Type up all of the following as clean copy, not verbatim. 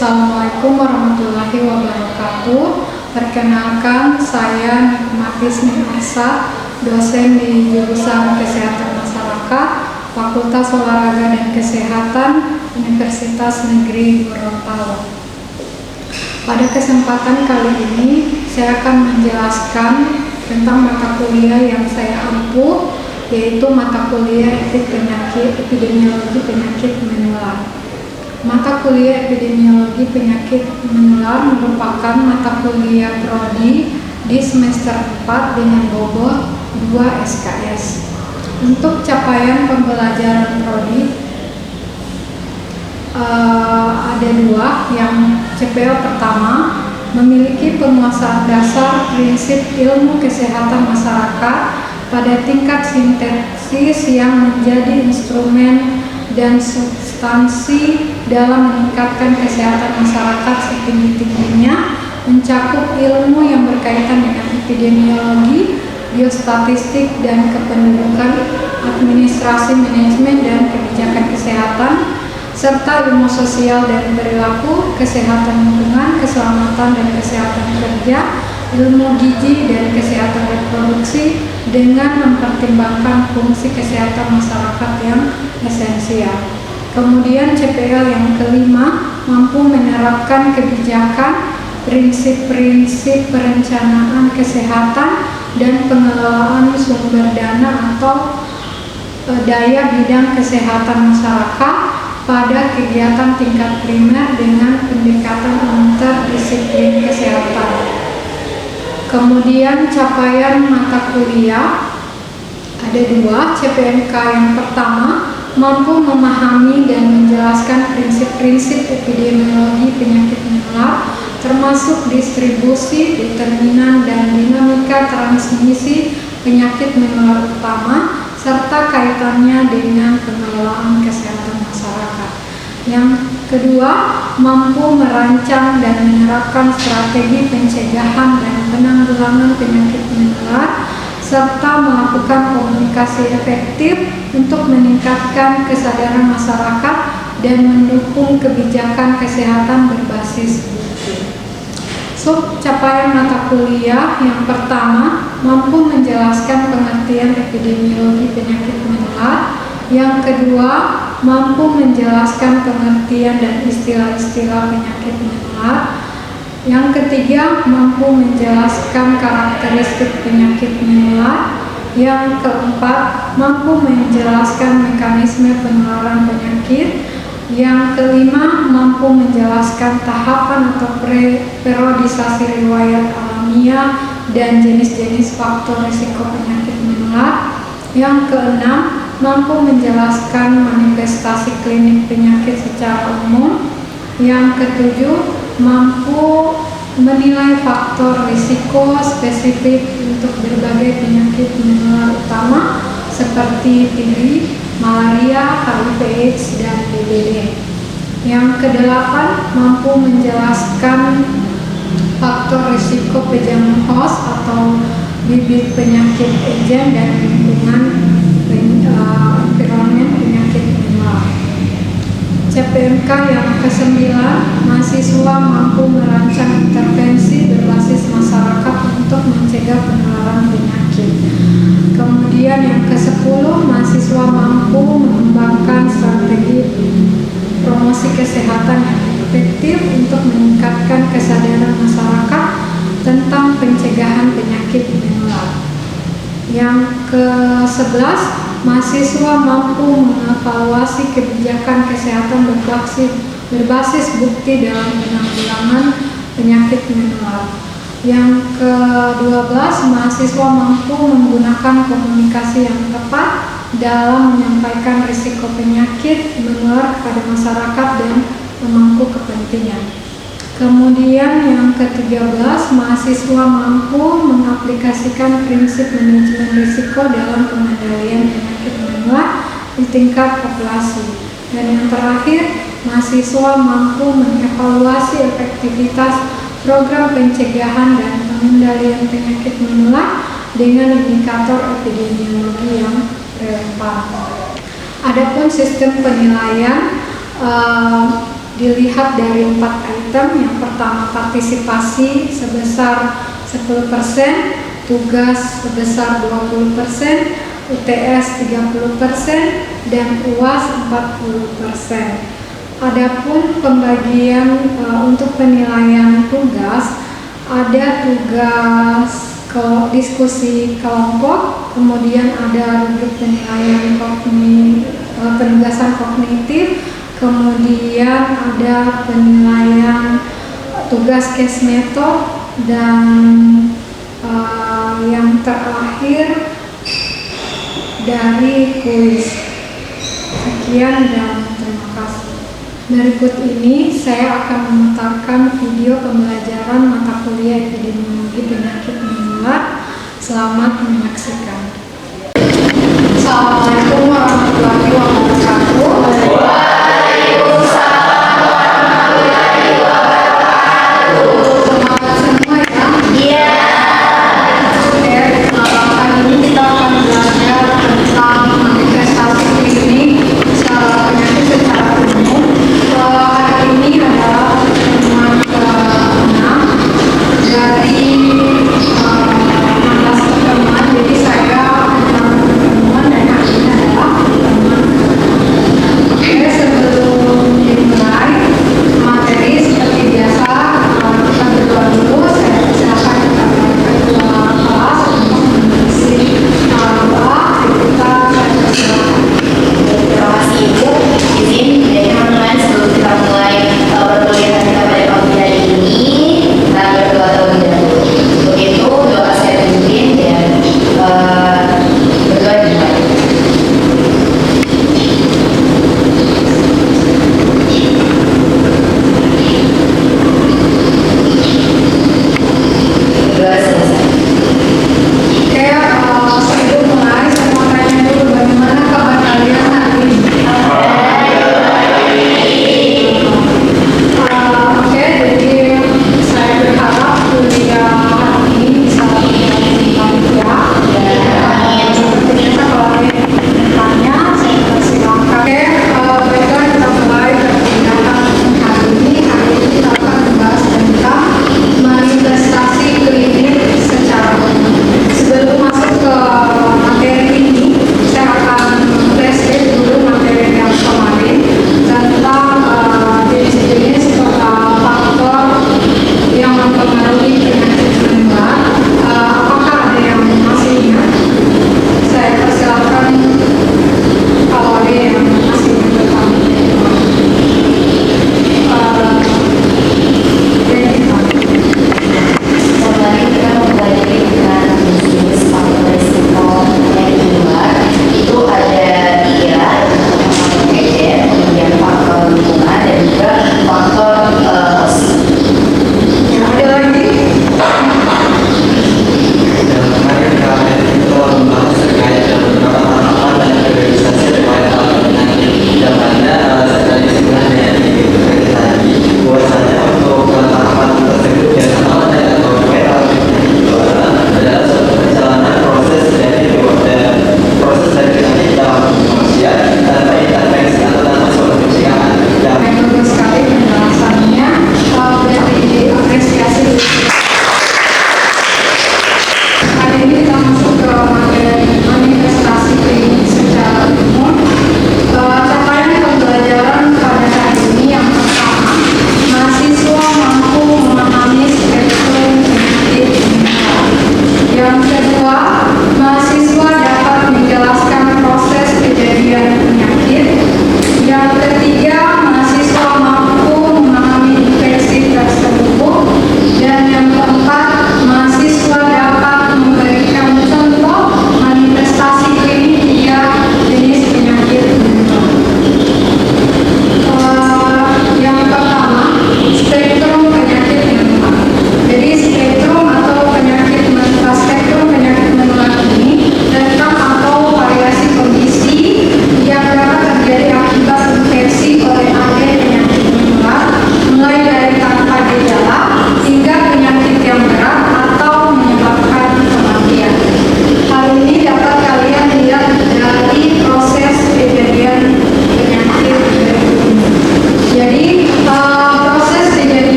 Assalamualaikum warahmatullahi wabarakatuh. Perkenalkan, saya Nikmatis Nisa, dosen di jurusan Kesehatan Masyarakat, Fakultas Olahraga dan Kesehatan, Universitas Negeri Gorontalo. Pada kesempatan kali ini, saya akan menjelaskan tentang mata kuliah yang saya ampuh, yaitu mata kuliah epidemiologi penyakit menular. Mata kuliah epidemiologi penyakit menular merupakan mata kuliah prodi di semester 4 dengan bobot 2 SKS. Untuk capaian pembelajaran prodi ada dua. Yang CPL pertama, memiliki penguasaan dasar prinsip ilmu kesehatan masyarakat pada tingkat sintesis yang menjadi instrumen dan substansi dalam meningkatkan kesehatan masyarakat setinggi-tingginya, mencakup ilmu yang berkaitan dengan epidemiologi, biostatistik dan kependudukan, administrasi manajemen dan kebijakan kesehatan, serta ilmu sosial dan perilaku, kesehatan lingkungan, keselamatan dan kesehatan kerja, ilmu gizi dan kesehatan reproduksi, dengan mempertimbangkan fungsi kesehatan masyarakat yang esensial. Kemudian CPL yang kelima, mampu menerapkan kebijakan, prinsip-prinsip perencanaan kesehatan dan pengelolaan sumber dana atau daya bidang kesehatan masyarakat pada kegiatan tingkat primer dengan pendekatan interdisiplin kesehatan. Kemudian capaian mata kuliah ada dua. CPMK yang pertama, mampu memahami dan menjelaskan prinsip-prinsip epidemiologi penyakit menular, termasuk distribusi, determinan, dan dinamika transmisi penyakit menular utama, serta kaitannya dengan pengelolaan kesehatan masyarakat. Yang kedua, mampu merancang dan menerapkan strategi pencegahan dan penanggulangan penyakit menular, serta melakukan komunikasi efektif untuk meningkatkan kesadaran masyarakat dan mendukung kebijakan kesehatan berbasis bukti. Capaian mata kuliah yang pertama, mampu menjelaskan pengertian epidemiologi penyakit menular. Yang kedua, mampu menjelaskan pengertian dan istilah-istilah penyakit menular. Yang ketiga, mampu menjelaskan karakteristik penyakit menular. Yang keempat, mampu menjelaskan mekanisme penularan penyakit. Yang kelima, mampu menjelaskan tahapan atau periodisasi riwayat alamiah dan jenis-jenis faktor risiko penyakit menular. Yang keenam, mampu menjelaskan manifestasi klinik penyakit secara umum. Yang ketujuh, mampu menilai faktor risiko spesifik untuk berbagai penyakit menular utama seperti TB, malaria, HIV/AIDS, dan DBD. Yang kedelapan, mampu menjelaskan faktor risiko pejangan host atau bibit penyakit agen dan lingkungan environment penyakit menular. CPMK yang ke-9, mahasiswa mampu merancang intervensi berbasis masyarakat untuk mencegah penularan penyakit. Kemudian yang ke-10, mahasiswa mampu mengembangkan strategi promosi kesehatan yang efektif untuk meningkatkan kesadaran masyarakat tentang pencegahan penyakit menular. Yang ke-11, mahasiswa mampu mengevaluasi kebijakan kesehatan berbasis bukti dalam penanggulangan penyakit menular. Yang ke-12, mahasiswa mampu menggunakan komunikasi yang tepat dalam menyampaikan risiko penyakit menular kepada masyarakat dan pemangku kepentingan. Kemudian yang ke-13, mahasiswa mampu mengaplikasikan prinsip manajemen risiko dalam pengendalian penyakit menular di tingkat populasi. Dan yang terakhir, mahasiswa mampu mengevaluasi efektivitas program pencegahan dan pengendalian penyakit menular dengan indikator epidemiologi yang relevan. Adapun sistem penilaian dilihat dari 4 item. Yang pertama partisipasi sebesar 10%, tugas sebesar 20%, UTS 30%, dan UAS 40%. Adapun pembagian untuk penilaian tugas, ada tugas diskusi kelompok, kemudian ada rubrik penilaian penugasan kognitif, kemudian ada penilaian tugas case method, dan yang terakhir dari kuis. Sekian dan terima kasih. Berikut ini saya akan memutarkan video pembelajaran mata kuliah epidemiologi penyakit menular. Selamat menyaksikan. Assalamualaikum warahmatullahi wabarakatuh. Waalaikumsalam warahmatullahi wabarakatuh. Semangat semua ya. Iya. Oke, kali ini kita akan belajar tentang manifestasi klinik penyakit secara umum. Hari ini adalah pertemuan ke-6 dari 16 pertemuan. Jadi saya pertemuan dan hari ini adalah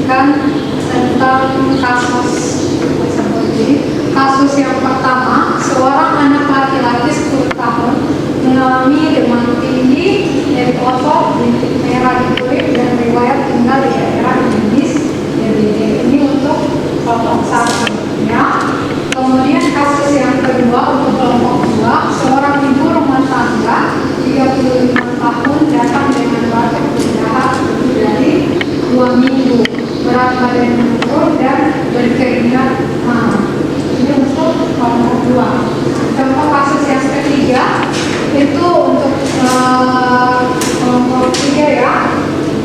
menjelaskan tentang kasus tersebut. Jadi, kasus yang pertama, seorang anak laki-laki 10 tahun mengalami demam tinggi, nyeri otot, bintik merah di kulit, dan riwayat tinggal di daerah medis DBD. Ini untuk kelompok 1 ya. Kemudian kasus yang kedua untuk kelompok 2, seorang ibu rumah tangga 35 tahun datang dengan batuk berdahak lebih dari 2 minggu, berat badan menurun dan berkeringat. Ini untuk kelompok 2. Contoh kasus yang ketiga itu untuk kelompok 3 ya.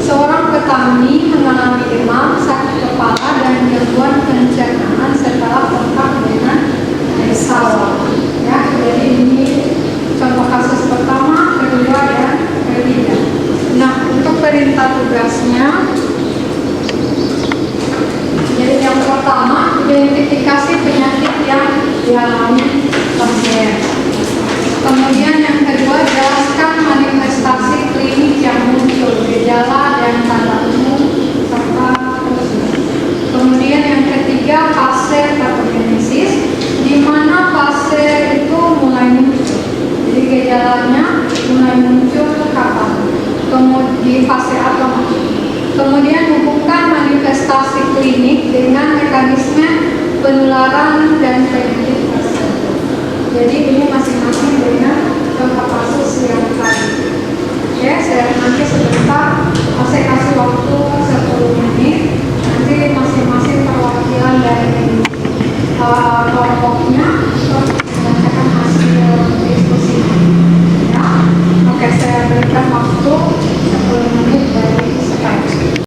Seorang petani mengalami demam, sakit kepala, dan gangguan pencernaan setelah kontak dengan air sawah. Ya, jadi ini contoh kasus pertama, kedua, dan ketiga. Nah, untuk perintah tugasnya, jadi yang pertama, identifikasi penyakit yang dialami pasien. Kemudian yang kedua, jelaskan manifestasi klinik yang muncul, gejala dan tanda umum serta terusnya. Kemudian yang ketiga, fase patogenesis, di mana fase itu mulai muncul. Jadi gejalanya mulai muncul kapan? Kemudian di fase apa? Kemudian hubungkan manifestasi klinik dengan mekanisme penularan dan penyakit tersebut. Jadi ini masing-masing dengan contoh kasus yang tadi. Oke, saya nanti sebentar saya kasih waktu 10 menit. Nanti masing-masing perwakilan dari kelompoknya membacakan hasil diskusi. Ya, oke, saya berikan waktu 10 menit dari sekarang.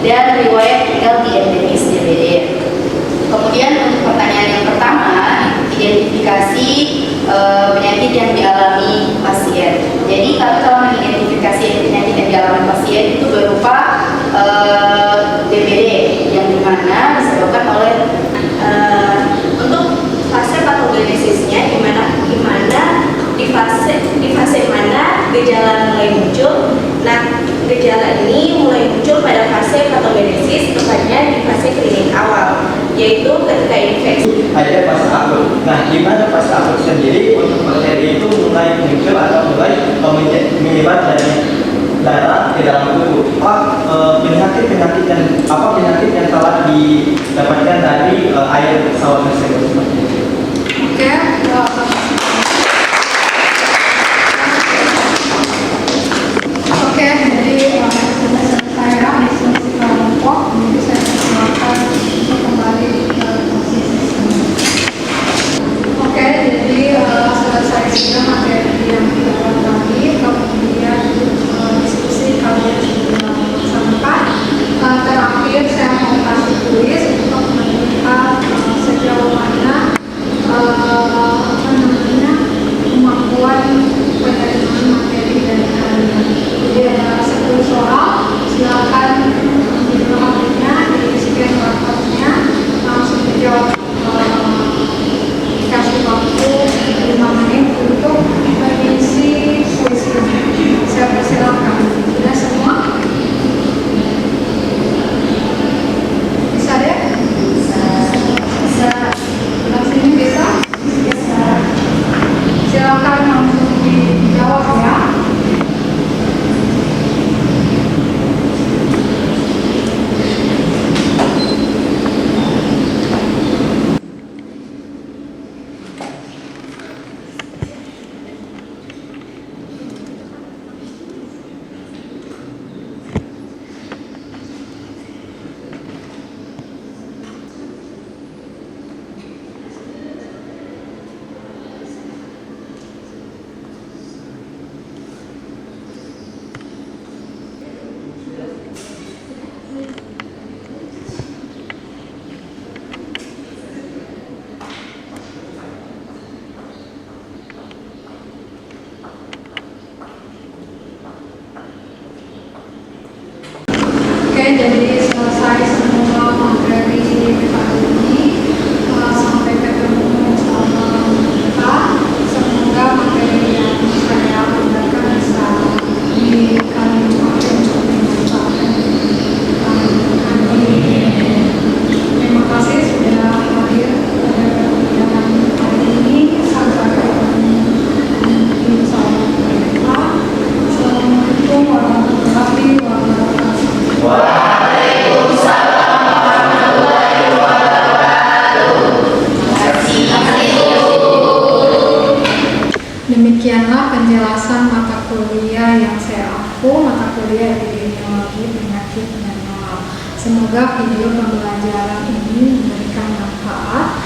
dan riwayat tinggal di endemis DBD. Kemudian untuk pertanyaan yang pertama, identifikasi penyakit yang dialami pasien. Jadi kalau kita mengidentifikasi penyakit yang dialami pasien itu berupa DBD yang dimana disebabkan oleh untuk fase patogenesisnya gimana di fase mana gejala mulai muncul. Nah, gejala ini mulai muncul pada fase patogenesis, tepatnya di fase klinik awal, yaitu ketika infeksi. Ada fase akut. Nah, di mana fase akut sendiri untuk bakteri itu mulai muncul atau mulai menyebar dari darah ke dalam tubuh. Penyakit yang telah didapatkan dari air sawah tersebut. Oke, jadi saya diskusi kelompok, jadi saya persilakan untuk kembali ke posisi semula. Oke, jadi selesai sudah materi yang kita tadi, kemudian diskusi kalian sudah laksanakan. Terakhir saya mau kasih tulis untuk menentukan sejauh mana jadi selesai semua materi kali ini. Sampai ketemu sama kita. Semoga materi yang saya berikan bisa kalian pakai untuk dimanfaatkan. Terima kasih sudah hadir pada pertemuan hari ini. Sampai ketemu di salam mereka. Assalamualaikum warahmatullahi wabarakatuh. Waalaikumsalam warahmatullahi wabarakatuh. Terima kasih. Demikianlah penjelasan mata kuliah yang saya aku, mata kuliah epidemiologi penyakit menular. Semoga video pembelajaran ini memberikan manfaat.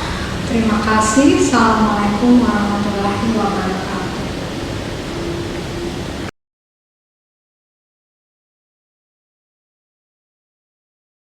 Terima kasih. Assalamualaikum warahmatullahi wabarakatuh.